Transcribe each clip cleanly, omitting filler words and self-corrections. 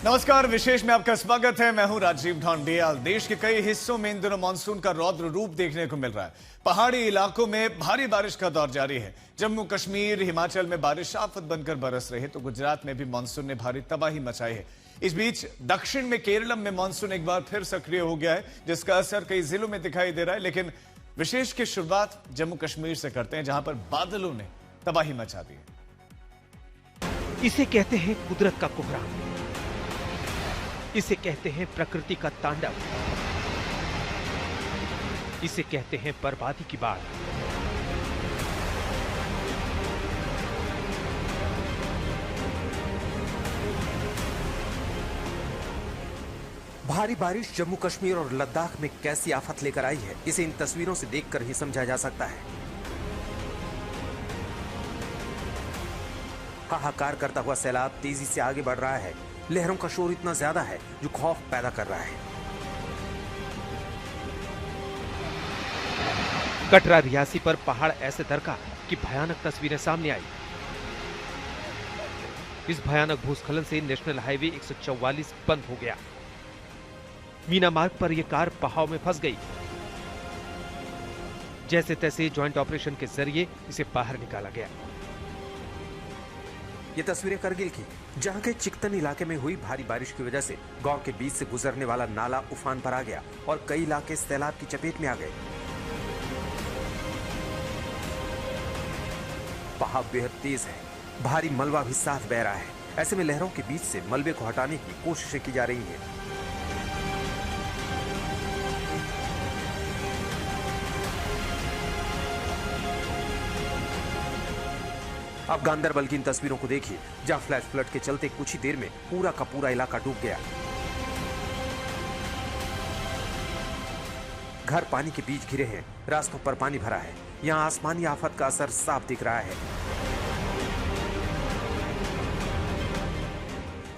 नमस्कार, विशेष में आपका स्वागत है। मैं हूं राजीव ढोंडियाल। देश के कई हिस्सों में इन दिनों मानसून का रौद्र रूप देखने को मिल रहा है। पहाड़ी इलाकों में भारी बारिश का दौर जारी है। जम्मू कश्मीर, हिमाचल में बारिश आफत बनकर बरस रही है, तो गुजरात में भी मानसून ने भारी तबाही मचाई है। इस बीच दक्षिण में केरलम में मानसून एक बार फिर सक्रिय हो गया है, जिसका असर कई जिलों में दिखाई दे रहा है। लेकिन विशेष की शुरुआत जम्मू कश्मीर से करते हैं, जहां पर बादलों ने तबाही मचा दी है। इसे कहते हैं कुदरत का कोहराम, इसे कहते हैं प्रकृति का तांडव, इसे कहते हैं बर्बादी की बाढ़। भारी बारिश जम्मू कश्मीर और लद्दाख में कैसी आफत लेकर आई है, इसे इन तस्वीरों से देखकर ही समझा जा सकता है। हाहाकार करता हुआ सैलाब तेजी से आगे बढ़ रहा है। लहरों का शोर इतना ज्यादा है जो खौफ पैदा कर रहा है। कटरा रियासी पर पहाड़ ऐसे दरका कि भयानक तस्वीरें सामने आई। इस भयानक भूस्खलन से नेशनल हाईवे 144 बंद हो गया। मीना मार्ग पर यह कार बहाव में फंस गई। जैसे तैसे ज्वाइंट ऑपरेशन के जरिए इसे बाहर निकाला गया। ये तस्वीरें करगिल की, जहां के चिकतन इलाके में हुई भारी बारिश की वजह से गांव के बीच से गुजरने वाला नाला उफान पर आ गया और कई इलाके सैलाब की चपेट में आ गए। बहाव बेहद तेज है, भारी मलबा भी साथ बह रहा है। ऐसे में लहरों के बीच से मलबे को हटाने की कोशिशें की जा रही हैं। अब गांदरबल की इन तस्वीरों को देखिए, जहां फ्लैश फ्लड के चलते कुछ ही देर में पूरा का पूरा इलाका डूब गया। घर पानी के बीच घिरे हैं, रास्तों पर पानी भरा है। यहां आसमानी आफत का असर साफ दिख रहा है।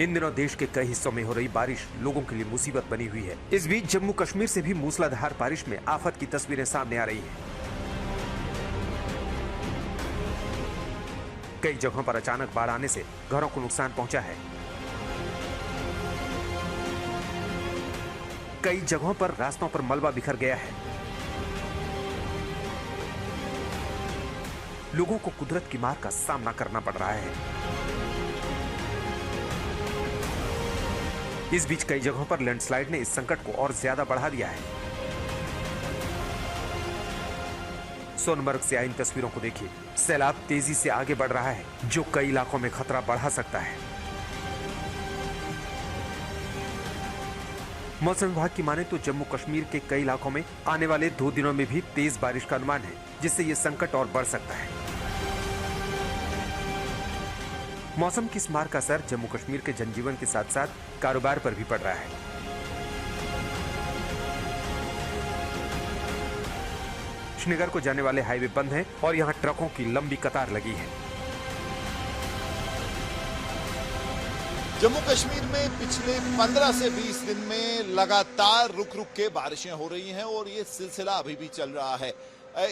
इन दिनों देश के कई हिस्सों में हो रही बारिश लोगों के लिए मुसीबत बनी हुई है। इस बीच जम्मू कश्मीर से भी मूसलाधार बारिश में आफत की तस्वीरें सामने आ रही हैं। कई जगहों पर अचानक बाढ़ आने से घरों को नुकसान पहुंचा है। कई जगहों पर रास्तों पर मलबा बिखर गया है। लोगों को कुदरत की मार का सामना करना पड़ रहा है। इस बीच कई जगहों पर लैंडस्लाइड ने इस संकट को और ज्यादा बढ़ा दिया है। सोनमर्ग से आई इन तस्वीरों को देखिए, सैलाब तेजी से आगे बढ़ रहा है, जो कई इलाकों में खतरा बढ़ा सकता है। मौसम विभाग की माने तो जम्मू कश्मीर के कई इलाकों में आने वाले 2 दिनों में भी तेज बारिश का अनुमान है, जिससे ये संकट और बढ़ सकता है। मौसम की इस मार का असर जम्मू कश्मीर के जनजीवन के साथ साथ कारोबार पर भी पड़ रहा है। श्रीनगर को जाने वाले हाईवे बंद हैं और यहां ट्रकों की लंबी कतार लगी है। जम्मू कश्मीर में पिछले 15 से 20 दिन में लगातार रुक रुक के बारिशें हो रही हैं और ये सिलसिला अभी भी चल रहा है।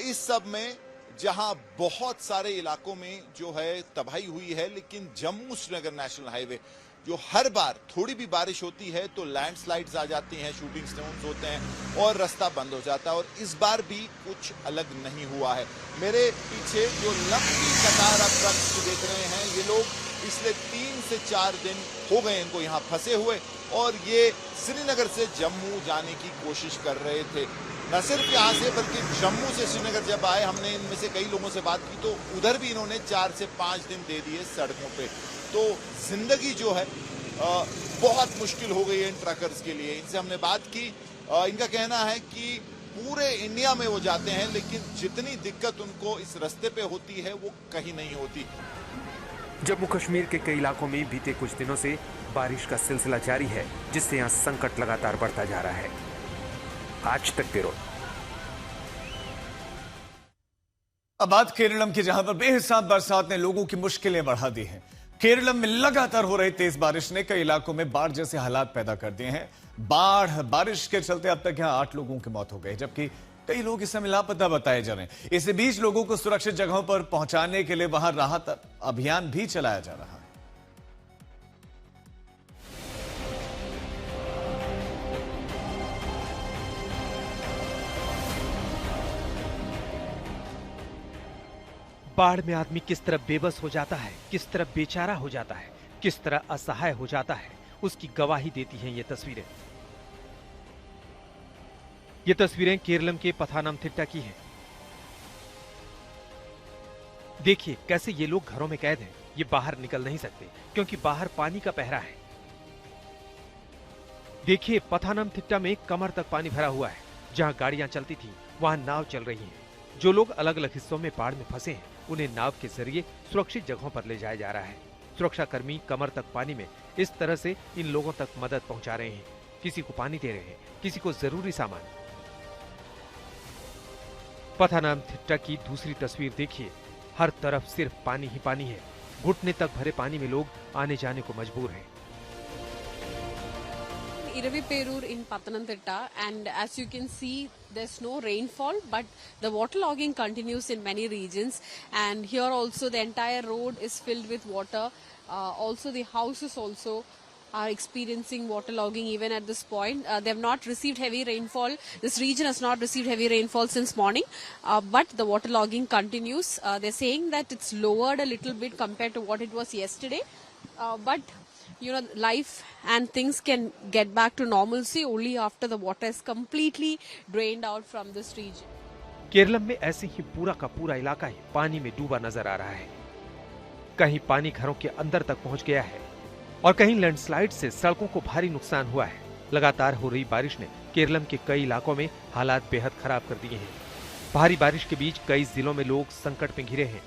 इस सब में जहां बहुत सारे इलाकों में जो है तबाही हुई है, लेकिन जम्मू श्रीनगर नेशनल हाईवे जो हर बार थोड़ी भी बारिश होती है तो लैंडस्लाइड्स आ जाती हैं, शूटिंग स्टोन्स होते हैं और रास्ता बंद हो जाता है। और इस बार भी कुछ अलग नहीं हुआ है। मेरे पीछे जो लंबी कतार आप ट्रक्स की देख रहे हैं, ये लोग पिछले 3 से 4 दिन हो गए इनको यहाँ फंसे हुए और ये श्रीनगर से जम्मू जाने की कोशिश कर रहे थे। न सिर्फ यहाँ से बल्कि जम्मू से श्रीनगर जब आए, हमने इनमें से कई लोगों से बात की तो उधर भी इन्होंने 4 से 5 दिन दे दिए सड़कों पे। तो जिंदगी जो है बहुत मुश्किल हो गई है इन ट्रकर्स के लिए। इनसे हमने बात की, इनका कहना है कि पूरे इंडिया में वो जाते हैं, लेकिन जितनी दिक्कत उनको इस रास्ते पे होती है वो कहीं नहीं होती। जम्मू कश्मीर के कई इलाकों में बीते कुछ दिनों से बारिश का सिलसिला जारी है, जिससे यहाँ संकट लगातार बढ़ता जा रहा है। आज तक ब्यूरो। अब बात केरलम की, जहां पर बेहिसाब बरसात ने लोगों की मुश्किलें बढ़ा दी हैं। केरलम में लगातार हो रही तेज बारिश ने कई इलाकों में बाढ़ जैसे हालात पैदा कर दिए हैं। बारिश के चलते अब तक यहां 8 लोगों की मौत हो गई, जबकि कई लोग इस समय लापता बताए जा रहे हैं। इसी बीच लोगों को सुरक्षित जगहों पर पहुंचाने के लिए वहां राहत अभियान भी चलाया जा रहा है। बाढ़ में आदमी किस तरह बेबस हो जाता है, किस तरह बेचारा हो जाता है, किस तरह असहाय हो जाता है, उसकी गवाही देती हैं ये तस्वीरें। ये तस्वीरें केरलम के पथानमथिट्टा की हैं। देखिए कैसे ये लोग घरों में कैद हैं, ये बाहर निकल नहीं सकते क्योंकि बाहर पानी का पहरा है। देखिए पथानमथिट्टा में कमर तक पानी भरा हुआ है। जहां गाड़ियां चलती थी वहां नाव चल रही हैं। जो लोग अलग अलग हिस्सों में बाढ़ में फंसे हैं उन्हें नाव के जरिए सुरक्षित जगहों पर ले जाया जा रहा है। सुरक्षा कर्मी कमर तक पानी में इस तरह से इन लोगों तक मदद पहुंचा रहे हैं। किसी को पानी दे रहे हैं, किसी को जरूरी सामान। पथानमथिट्टा की दूसरी तस्वीर देखिए, हर तरफ सिर्फ पानी ही पानी है। घुटने तक भरे पानी में लोग आने जाने को मजबूर हैं। Iravipperur in Pathanamthitta, and as you can see there's no rainfall, but the waterlogging continues in many regions, and here also the entire road is filled with water. Also the houses also are experiencing waterlogging even at this point. They have not received heavy rainfall. This region has not received heavy rainfall since morning, but the waterlogging continues. They're saying that it's lowered a little bit compared to what it was yesterday, but you know, life and things can get back to normalcy only after the water is completely drained out from this region. Keralam में ऐसे ही पूरा का पूरा इलाका ही पानी में डूबा नजर आ रहा है। कहीं पानी घरों के अंदर तक पहुंच गया है और कहीं लैंडस्लाइड से सड़कों को भारी नुकसान हुआ है। लगातार हो रही बारिश ने केरलम के कई इलाकों में हालात बेहद खराब कर दिए हैं। भारी बारिश के बीच कई जिलों में लोग संकट में घिरे हैं।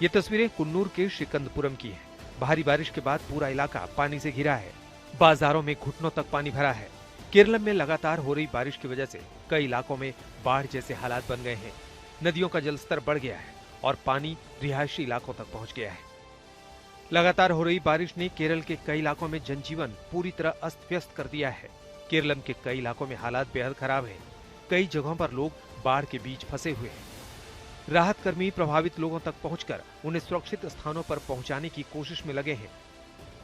ये तस्वीरें कुन्नूर के श्रीकंदपुरम की हैं। भारी बारिश के बाद पूरा इलाका पानी से घिरा है। बाजारों में घुटनों तक पानी भरा है। केरलम में लगातार हो रही बारिश की वजह से कई इलाकों में बाढ़ जैसे हालात बन गए हैं। नदियों का जलस्तर बढ़ गया है और पानी रिहायशी इलाकों तक पहुंच गया है। लगातार हो रही बारिश ने केरल के कई इलाकों में जनजीवन पूरी तरह अस्त व्यस्त कर दिया है। केरलम के कई इलाकों में हालात बेहद खराब है। कई जगहों पर लोग बाढ़ के बीच फंसे हुए हैं। राहत कर्मी प्रभावित लोगों तक पहुंचकर उन्हें सुरक्षित स्थानों पर पहुंचाने की कोशिश में लगे हैं।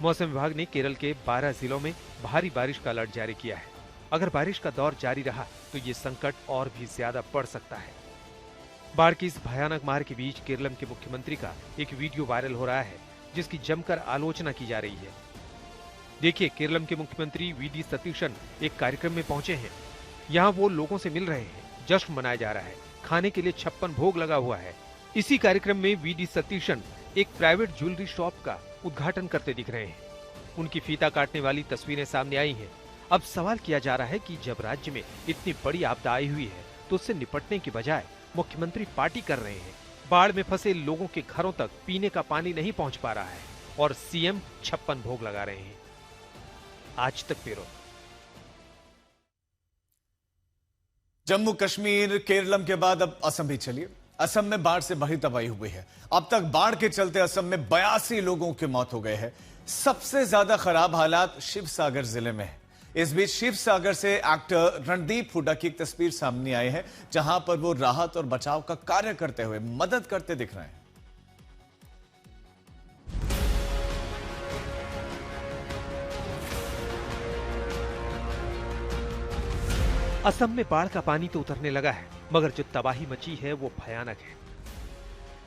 मौसम विभाग ने केरल के 12 जिलों में भारी बारिश का अलर्ट जारी किया है। अगर बारिश का दौर जारी रहा तो ये संकट और भी ज्यादा बढ़ सकता है। बाढ़ की इस भयानक मार के बीच केरलम के मुख्यमंत्री का एक वीडियो वायरल हो रहा है जिसकी जमकर आलोचना की जा रही है। देखिए केरलम के मुख्यमंत्री वी.डी. सतीशन एक कार्यक्रम में पहुंचे हैं। यहाँ वो लोगों से मिल रहे हैं। जश्न मनाया जा रहा है। खाने के लिए 56 भोग लगा हुआ है। इसी कार्यक्रम में वी.डी. सतीशन एक प्राइवेट ज्वेलरी शॉप का उद्घाटन करते दिख रहे हैं। उनकी फीता काटने वाली तस्वीरें सामने आई हैं। अब सवाल किया जा रहा है कि जब राज्य में इतनी बड़ी आपदा आई हुई है तो उससे निपटने की बजाय मुख्यमंत्री पार्टी कर रहे हैं। बाढ़ में फंसे लोगों के घरों तक पीने का पानी नहीं पहुंच पा रहा है और सीएम 56 भोग लगा रहे हैं। आज तक ब्यूरो। जम्मू कश्मीर केरलम के बाद अब असम भी चलिए। असम में बाढ़ से बड़ी तबाही हुई है। अब तक बाढ़ के चलते असम में 82 लोगों की मौत हो गए हैं। सबसे ज्यादा खराब हालात शिवसागर जिले में है। इस बीच शिवसागर से एक्टर रणदीप हुड्डा की एक तस्वीर सामने आई है जहां पर वो राहत और बचाव का कार्य करते हुए मदद करते दिख रहे हैं। असम में बाढ़ का पानी तो उतरने लगा है मगर जो तबाही मची है वो भयानक है।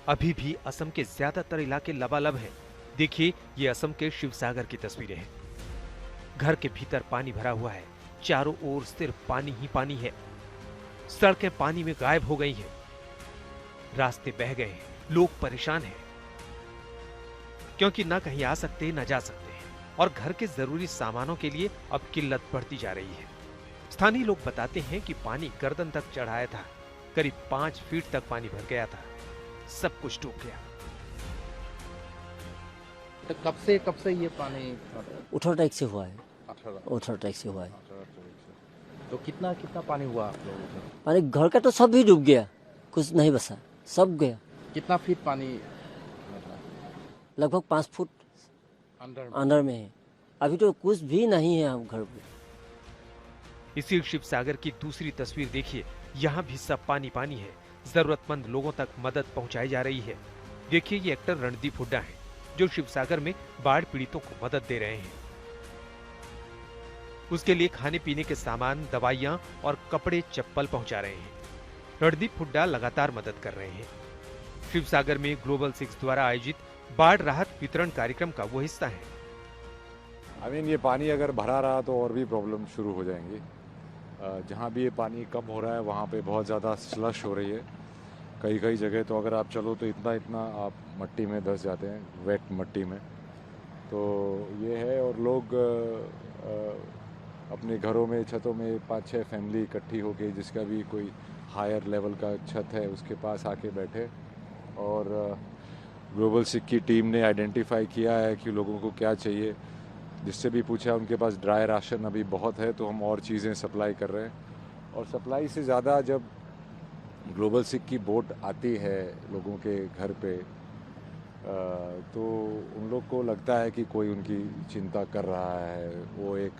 अभी भी असम के ज्यादातर इलाके लबालब हैं। देखिए ये असम के शिवसागर की तस्वीरें हैं। घर के भीतर पानी भरा हुआ है। चारों ओर सिर्फ पानी ही पानी है। सड़कें पानी में गायब हो गई हैं। रास्ते बह गए हैं। लोग परेशान हैं क्योंकि न कहीं आ सकते न जा सकते हैं और घर के जरूरी सामानों के लिए अब किल्लत बढ़ती जा रही है। स्थानीय लोग बताते हैं कि पानी गर्दन तक चढ़ाया था। करीब 5 फीट तक पानी भर गया था। सब कुछ डूब गया। तो कब से ये पानी 18 तारीख से हुआ है। 18 तारीख से हुआ है। तो कितना पानी हुआ आप लोगों को? पानी घर का तो सब ही डूब गया, कुछ नहीं बचा, सब गया। कितना फीट पानी? लगभग 5 फुट अंदर में है। अभी तो कुछ भी नहीं है हम घर पे। इसी शिवसागर की दूसरी तस्वीर देखिए। यहाँ भी सब पानी पानी है। जरूरतमंद लोगों तक मदद पहुंचाई जा रही है। देखिए ये एक्टर रणदीप हुड्डा हैं जो शिवसागर में बाढ़ पीड़ितों को मदद दे रहे हैं। उसके लिए खाने पीने के सामान, दवाइयां और कपड़े चप्पल पहुंचा रहे हैं। रणदीप हुड्डा लगातार मदद कर रहे हैं। शिव सागर में ग्लोबल 6 द्वारा आयोजित बाढ़ राहत वितरण कार्यक्रम का वो हिस्सा है। ये पानी अगर भरा रहा तो और भी प्रॉब्लम शुरू हो जाएंगी। जहाँ भी ये पानी कम हो रहा है वहाँ पे बहुत ज़्यादा स्लश हो रही है। कई जगह तो अगर आप चलो तो इतना आप मट्टी में धंस जाते हैं, वेट मट्टी में। तो ये है, और लोग अपने घरों में, छतों में 5-6 फैमिली इकट्ठी हो गई, जिसका भी कोई हायर लेवल का छत है उसके पास आके बैठे। और ग्लोबल 6 की टीम ने आइडेंटिफाई किया है कि लोगों को क्या चाहिए। जिससे भी पूछा उनके पास ड्राई राशन अभी बहुत है, तो हम और चीज़ें सप्लाई कर रहे हैं। और सप्लाई से ज़्यादा जब ग्लोबल 6 की बोट आती है लोगों के घर पे, तो उन लोग को लगता है कि कोई उनकी चिंता कर रहा है। वो एक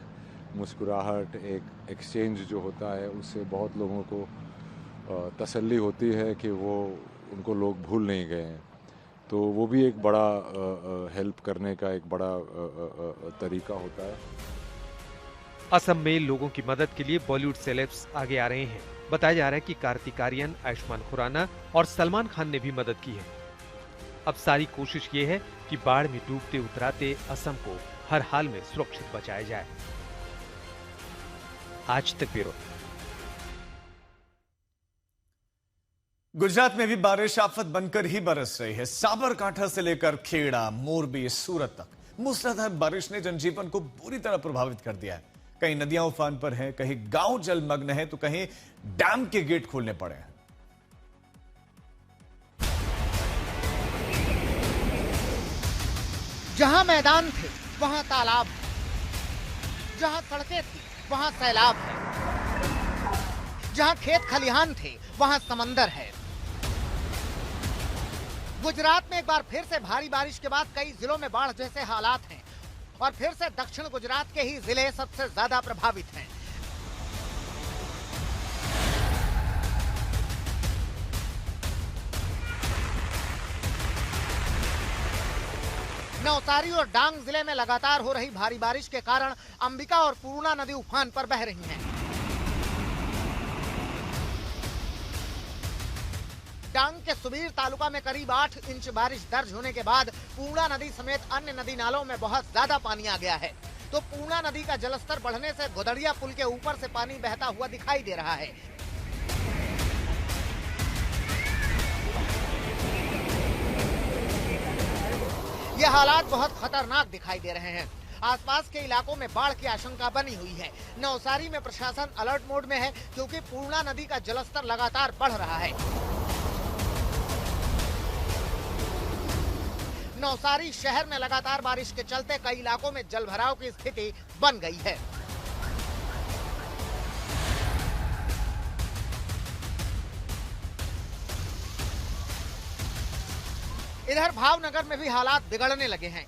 मुस्कुराहट, एक एक्सचेंज जो होता है, उससे बहुत लोगों को तसल्ली होती है कि वो उनको लोग भूल नहीं गए हैं। तो वो भी एक बड़ा हेल्प करने का एक बड़ा तरीका होता है। असम में लोगों की मदद के लिए बॉलीवुड सेलेब्स आगे आ रहे हैं। बताया जा रहा है कि कार्तिक आर्यन, आयुष्मान खुराना और सलमान खान ने भी मदद की है। अब सारी कोशिश ये है कि बाढ़ में डूबते उतराते असम को हर हाल में सुरक्षित बचाया जाए। आज तक ब्यूरो। गुजरात में भी बारिश आफत बनकर ही बरस रही है। साबरकांठा से लेकर खेड़ा, मोरबी, सूरत तक मूसलाधार बारिश ने जनजीवन को बुरी तरह प्रभावित कर दिया है। कहीं नदियां उफान पर हैं, कहीं गांव जलमग्न है, तो कहीं डैम के गेट खोलने पड़े हैं। जहां मैदान थे वहां तालाब, जहां सड़कें थी वहां सैलाब है, जहां खेत खलिहान थे वहां समंदर है। गुजरात में एक बार फिर से भारी बारिश के बाद कई जिलों में बाढ़ जैसे हालात हैं और फिर से दक्षिण गुजरात के ही जिले सबसे ज्यादा प्रभावित हैं। नवसारी और डांग जिले में लगातार हो रही भारी बारिश के कारण अंबिका और पूर्णा नदी उफान पर बह रही हैं। डांग के सुबीर तालुका में करीब 8 इंच बारिश दर्ज होने के बाद पूर्णा नदी समेत अन्य नदी नालों में बहुत ज्यादा पानी आ गया है। तो पूर्णा नदी का जलस्तर बढ़ने से गोदड़िया पुल के ऊपर से पानी बहता हुआ दिखाई दे रहा है। ये हालात बहुत खतरनाक दिखाई दे रहे हैं। आसपास के इलाकों में बाढ़ की आशंका बनी हुई है। नवसारी में प्रशासन अलर्ट मोड में है क्योंकि पूर्णा नदी का जलस्तर लगातार बढ़ रहा है। नवसारी शहर में लगातार बारिश के चलते कई इलाकों में जलभराव की स्थिति बन गई है। इधर भावनगर में भी हालात बिगड़ने लगे हैं।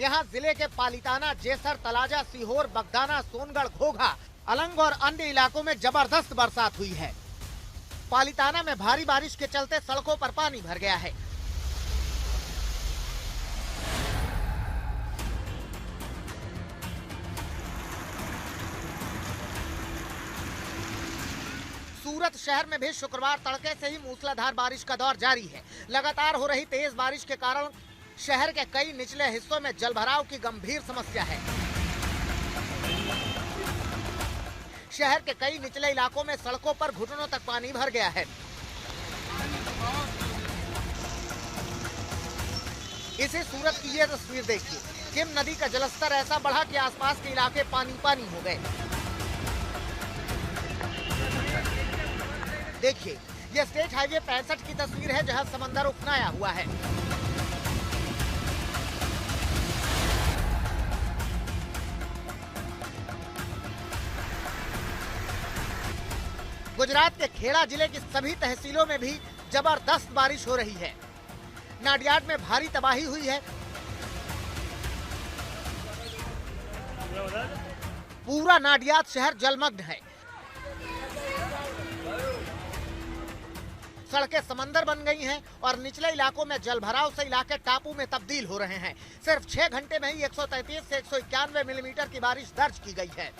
यहां जिले के पालिताना, जेसर, तलाजा, सीहोर, बगदाना, सोनगढ़, घोघा, अलंग और अन्य इलाकों में जबरदस्त बरसात हुई है। पालिताना में भारी बारिश के चलते सड़कों पर पानी भर गया है। सूरत शहर में भी शुक्रवार तड़के से ही मूसलाधार बारिश का दौर जारी है। लगातार हो रही तेज बारिश के कारण शहर के कई निचले हिस्सों में जलभराव की गंभीर समस्या है। शहर के कई निचले इलाकों में सड़कों पर घुटनों तक पानी भर गया है। इसी सूरत की ये तस्वीर देखिए। किम नदी का जलस्तर ऐसा बढ़ा कि आसपास के इलाके पानी पानी हो गए। देखिए, यह स्टेट हाईवे 65 की तस्वीर है जहां समंदर उफनाया हुआ है। गुजरात के खेड़ा जिले की सभी तहसीलों में भी जबरदस्त बारिश हो रही है। नाडियाड में भारी तबाही हुई है। पूरा नाडियाद शहर जलमग्न है। सड़कें समंदर बन गई हैं और निचले इलाकों में जलभराव से इलाके टापू में तब्दील हो रहे हैं। सिर्फ 6 घंटे में ही 133 से 191 मिलीमीटर की बारिश दर्ज की गई है।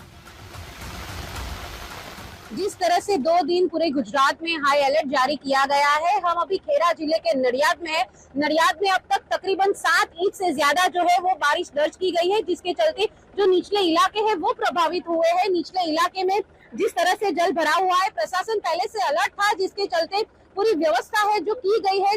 जिस तरह से 2 दिन पूरे गुजरात में हाई अलर्ट जारी किया गया है। हम अभी खेड़ा जिले के नडियाद में है। नडियाद में अब तक तकरीबन 7 इंच से ज्यादा जो है वो बारिश दर्ज की गई है, जिसके चलते जो निचले इलाके हैं वो प्रभावित हुए हैं। निचले इलाके में जिस तरह से जल भरा हुआ है, प्रशासन पहले से अलर्ट था, जिसके चलते पूरी व्यवस्था है जो की गई है।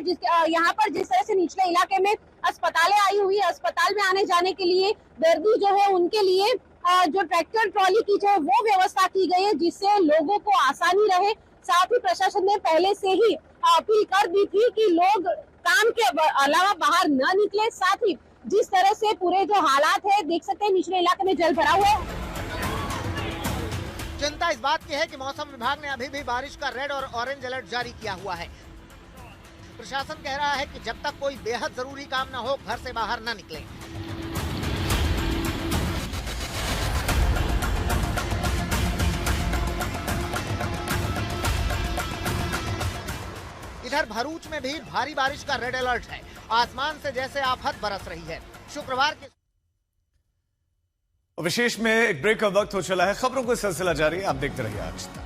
यहाँ पर जिस तरह से निचले इलाके में अस्पतालें आई हुई है, अस्पताल में आने जाने के लिए दर्दी जो है उनके लिए जो ट्रैक्टर ट्रॉली की जो है वो व्यवस्था की गई है, जिससे लोगों को आसानी रहे। साथ ही प्रशासन ने पहले से ही अपील कर दी थी कि लोग काम के अलावा बाहर न निकले। साथ ही जिस तरह से पूरे जो हालात है देख सकते हैं, निचले इलाके में जल भरा हुआ है। चिंता इस बात की है कि मौसम विभाग ने अभी भी बारिश का रेड और ऑरेंज अलर्ट जारी किया हुआ है। प्रशासन कह रहा है कि जब तक कोई बेहद जरूरी काम न हो, घर से बाहर न निकलें। इधर भरूच में भी भारी बारिश का रेड अलर्ट है। आसमान से जैसे आफत बरस रही है। शुक्रवार के विशेष में एक ब्रेक का वक्त हो चला है। खबरों का सिलसिला जारी है, आप देखते रहिए आज तक।